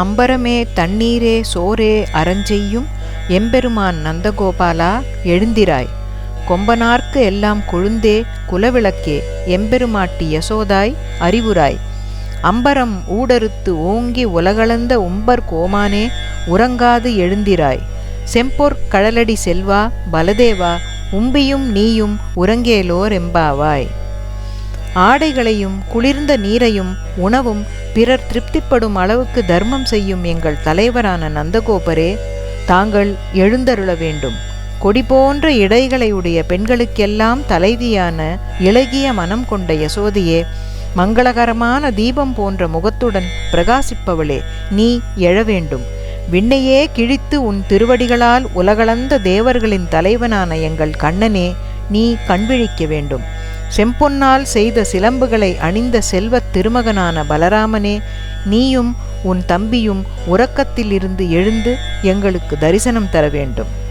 அம்பரமே தண்ணீரே சோரே அறஞ்செய்யும் எம்பெருமான் நந்தகோபாலா எழுந்திராய். கொம்பனார்க்கு எல்லாம் கொழுந்தே குலவிளக்கே எம்பெருமாட்டி யசோதாய் அறிவுராய். அம்பரம் ஊடறுத்து ஓங்கி உலகளந்த உம்பர் கோமானே உறங்காது எழுந்திராய். செம்பொற் கழலடி செல்வா பலதேவா உம்பியும் நீயும் உறங்கேலோர் எம்பாவாய். ஆடைகளையும் குளிர்ந்த நீரையும் உணவும் பிறர் திருப்திப்படும் அளவுக்கு தர்மம் செய்யும் எங்கள் தலைவரான நந்தகோபரே, தாங்கள் எழுந்தருள வேண்டும். கொடி போன்ற இடைகளை உடைய பெண்களுக்கெல்லாம் தலைவியான இளகிய மனம் கொண்ட யசோதையே, மங்களகரமான தீபம் போன்ற முகத்துடன் பிரகாசிப்பவளே, நீ எழ வேண்டும். விண்ணையே கிழித்து உன் திருவடிகளால் உலகளந்த தேவர்களின் தலைவனான எங்கள் கண்ணனே, நீ கண்விழிக்க வேண்டும். செம்பொன்னால் செய்த சிலம்புகளை அணிந்த செல்வத் திருமகனான பலராமனே, நீயும் உன் தம்பியும் உறக்கத்தில் இருந்து எழுந்து எங்களுக்கு தரிசனம் தர வேண்டும்.